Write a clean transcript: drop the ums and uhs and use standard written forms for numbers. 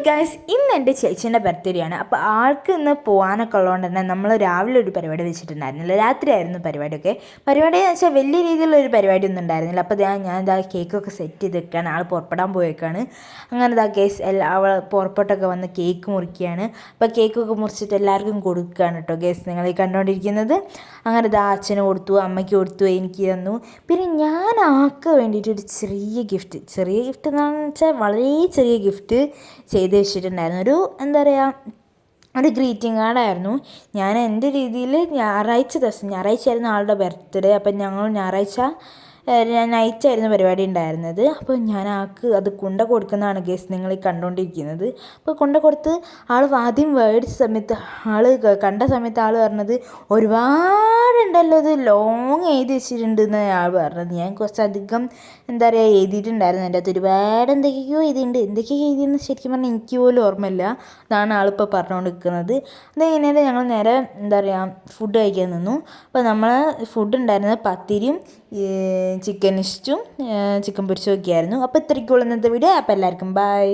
Guys ഇന്ന് എൻ്റെ ചേച്ചീൻ്റെ birthday ആണ്. അപ്പോൾ ആൾക്ക് ഇന്ന് പോകാനൊക്കെ ഉള്ളതുകൊണ്ട് തന്നെ നമ്മൾ രാവിലെ ഒരു പരിപാടി വെച്ചിട്ടുണ്ടായിരുന്നില്ല, രാത്രിയായിരുന്നു പരിപാടിയൊക്കെ. പരിപാടി എന്ന് വെച്ചാൽ വലിയ രീതിയിലുള്ളൊരു പരിപാടി ഒന്നും ഉണ്ടായിരുന്നില്ല. അപ്പോൾ ഞാൻ ഇതാ കേക്കൊക്കെ സെറ്റ് ചെയ്ത് വെക്കുകയാണ്, ആൾ പുറപ്പെടാൻ പോയേക്കാണ്. അങ്ങനെ ഇതാ ഗൈസ് അവൾ പുറപ്പെട്ടൊക്കെ വന്ന് കേക്ക് മുറിക്കുകയാണ്. അപ്പോൾ കേക്കൊക്കെ മുറിച്ചിട്ട് എല്ലാവർക്കും കൊടുക്കുകയാണ് കേട്ടോ ഗൈസ്, നിങ്ങൾ ഈ കണ്ടുകൊണ്ടിരിക്കുന്നത്. അങ്ങനെ ഇതാ അച്ഛന് കൊടുത്തു, അമ്മയ്ക്ക് കൊടുത്തു, എനിക്ക് തന്നു. പിന്നെ ഞാൻ ആൾക്ക് വേണ്ടിയിട്ട് ഒരു ചെറിയ ഗിഫ്റ്റ് എന്താണെന്ന് വെച്ചാൽ വളരെ ചെറിയ ഗിഫ്റ്റ് ചെയ്ത് വെച്ചിട്ടുണ്ടായിരുന്നു. ഒരു എന്താ പറയുക, ഒരു ഗ്രീറ്റിംഗ് കാർഡായിരുന്നു. ഞാൻ എൻ്റെ രീതിയിൽ ഞായറാഴ്ചയായിരുന്നു ആളുടെ ബർത്ത്ഡേ. അപ്പം ഞങ്ങൾ ഞായറാഴ്ച നൈറ്റായിരുന്നു പരിപാടി ഉണ്ടായിരുന്നത്. അപ്പോൾ ഞാൻ ആൾക്ക് അത് കൊടുക്കുന്നതാണ് ഗേസ് നിങ്ങൾ ഈ കണ്ടുകൊണ്ടിരിക്കുന്നത്. അപ്പോൾ കൊടുത്ത് ആൾ ആദ്യം മേടിച്ച സമയത്ത് കണ്ട സമയത്ത് ആൾ പറഞ്ഞത് ഒരുപാടുണ്ടല്ലോ, ഇത് ലോങ് എഴുതി വെച്ചിട്ടുണ്ട് എന്നാണ് ആൾ പറഞ്ഞത്. ഞാൻ കുറച്ചധികം എന്താ പറയുക എഴുതിയിട്ടുണ്ടായിരുന്നു, എൻ്റെ അകത്ത് ഒരുപാട് എന്തൊക്കെയോ എഴുതിയെന്ന് ശരിക്കും പറഞ്ഞാൽ എനിക്ക് പോലും ഓർമ്മയില്ല. അതാണ് ആളിപ്പോൾ പറഞ്ഞുകൊണ്ടിരിക്കുന്നത്. അതെങ്ങനെയാണ് ഞങ്ങൾ നേരെ എന്താ പറയുക ഫുഡ് കഴിക്കാൻ നിന്നു. അപ്പോൾ നമ്മൾ ഫുഡ് ഉണ്ടായിരുന്നത് പത്തിരിയും ചിക്കൻ ഇഷ്ടും ചിക്കൻ പൊരിച്ചതൊക്കെ ആയിരുന്നു. അപ്പോൾ ഇത്രയ്ക്കുള്ള ഇന്നത്തെ വീഡിയോ. അപ്പോൾ എല്ലാവർക്കും ബൈ.